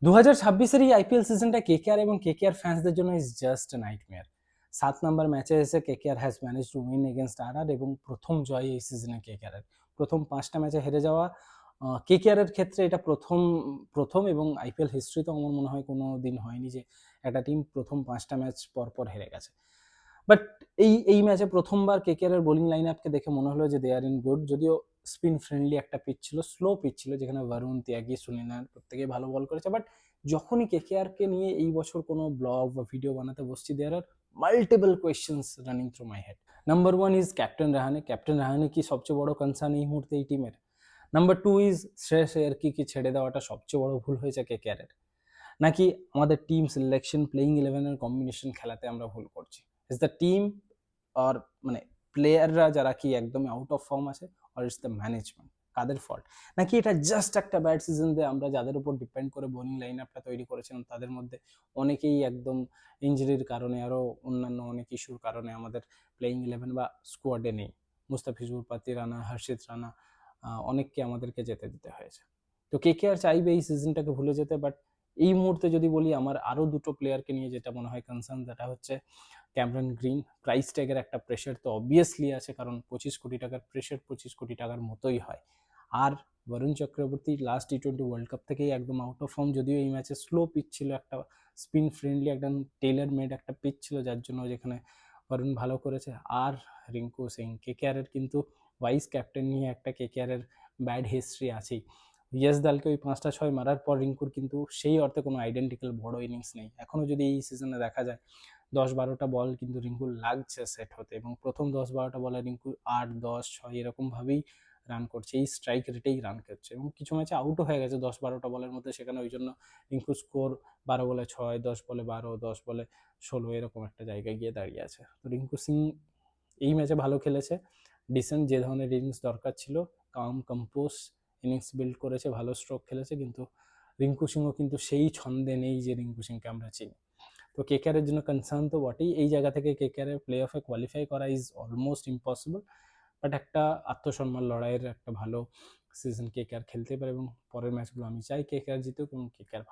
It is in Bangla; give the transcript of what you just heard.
2026-এর এই আইপিএল সিজনটা কেকেআর এবং কেকেআর ফ্যান্সদের জন্য ইজ জাস্ট এ নাইটমেয়ার। 7 নম্বর ম্যাচে এসে KKR has manage to win against RR এবং প্রথম জয় এই সিজনে কেকেআরের। প্রথম 5টা ম্যাচে হেরে যাওয়া কেকেআরের ক্ষেত্রে এটা প্রথম প্রথম এবং আইপিএল হিস্ট্রিতে আমার মনে হয় কোনো দিন হয়নি যে একটা টিম প্রথম 5টা ম্যাচ পর হেরে গেছে। বাট এই ম্যাচে প্রথমবার কেকেআরের বোলিং লাইন আপকে দেখে মনে হলো যে দে আর ইন গুড। যদিও স্পিন ফ্রেন্ডলি একটা পিচ ছিল, স্লো পিচ ছিল, যেখানে বরুণ, ত্যাগী, সুনীল নারায়ণ প্রত্যেকেই ভালো বল করেছে। বাট যখনই কেকেআরকে নিয়ে এই বছর কোনো ব্লগ বা ভিডিও বানাতে বসছি, there are multiple questions running through my head. Number 1 is captain Rahane. Captain Rahane কি সবচেয়ে বড় কনসার্ন এই মুহূর্তে এই টিমের? নাম্বার 2 ইজ শ্রেয়স আয়ার কি ছেড়ে দেওয়াটা সবচেয়ে বড় ভুল হয়েছে কেকেআরের? নাকি আমাদের টিম সিলেকশন, প্লেইং ইলেভেনের কম্বিনেশন খেলাতে আমরা ভুল করছি? ইজ দ্য টিম আর মানে প্লেয়াররা যারা কি একদমই আউট অফ ফর্ম আছে, আর ইটস দ্য ম্যানেজমেন্ট? কাদের ফল্ট? নাকি এটা জাস্ট একটা ব্যাড সিজন দিয়ে আমরা যাদের উপর ডিপেন্ড করে বোলিং লাইন আপটা তৈরি করেছিলাম তাদের মধ্যে অনেকেই একদম ইঞ্জুরির কারণে, আরও অন্যান্য অনেক ইস্যুর কারণে আমাদের প্লেইং ইলেভেন বা স্কোয়াডে নেই। মুস্তাফিজুর, পাতি রানা, হর্ষিত রানা, অনেককে আমাদেরকে যেতে দিতে হয়েছে। তো কেকেআর চাইবে এই সিজনটাকে ভুলে যেতে, বাট এই মুহূর্তে যদি বলি আমার আরও দুটো প্লেয়ারকে নিয়ে যেটা মনে হয় কনসার্ন, যেটা হচ্ছে ক্যামেরন গ্রিন। প্রাইস ট্যাগের একটা প্রেশার তো অবভিয়াসলি আছে, কারণ 25 কোটি টাকার প্রেশার 25 কোটি টাকার মতোই হয়। আর বরুণ চক্রবর্তী লাস্ট টি20 ওয়ার্ল্ড কাপ থেকেই একদম আউট অফ ফর্ম। যদিও এই ম্যাচে স্লো পিচ ছিল, একটা স্পিন ফ্রেন্ডলি একদম টেইলার মেড একটা পিচ ছিল, যার জন্য যেখানে বরুণ ভালো করেছে। আর রিঙ্কু সিং, কেকেআরের কিন্তু ভাইস ক্যাপ্টেন নিয়ে একটা কেকেআরের ব্যাড হিস্ট্রি আছেই। ইয়েস দালকে ওই 5টা 6 মারার পর রিঙ্কুর কিন্তু সেই অর্থে কোনো আইডেন্টিক্যাল বড় ইনিংস নেই এখনও। যদি এই সিজনে দেখা যায় 10-12টা বল কিন্তু রিঙ্কুর লাগছে সেট হতে, এবং প্রথম 10-12টা বলে রিঙ্কু 8-10-6 এরকমভাবেই রান করছে, এই স্ট্রাইক রেটেই রান করছে, এবং কিছু ম্যাচে আউটও হয়ে গেছে 10-12টা বলের মধ্যে। সেখানে ওই জন্য রিঙ্কুর স্কোর 12 বলে 6, 10 বলে 12, 10 বলে 16 এরকম একটা জায়গায় গিয়ে দাঁড়িয়ে আছে। তো রিঙ্কু সিং এই ম্যাচে ভালো খেলেছে, ডিসেন্ট যে ধরনের ইনিংস দরকার ছিল, কাম কম্পোজ ইনিংস বিল্ড করেছে, ভালো স্ট্রোক খেলেছে। কিন্তু রিঙ্কু সিংও কিন্তু সেই ছন্দে নেই যে রিঙ্কু সিংকে আমরা চিনি। তো কেকেআরের জন্য কনসার্ন তো বটেই। এই জায়গা থেকে কেকেআরের প্লে অফে কোয়ালিফাই করা ইজ অলমোস্ট ইম্পসিবল। বাট একটা আত্মসম্মান লড়াইয়ের একটা ভালো সিজন কেকেআর খেলতে পারে, এবং পরের ম্যাচগুলো আমি চাই কেকেআর জিতুক এবং কেকেআর ভালো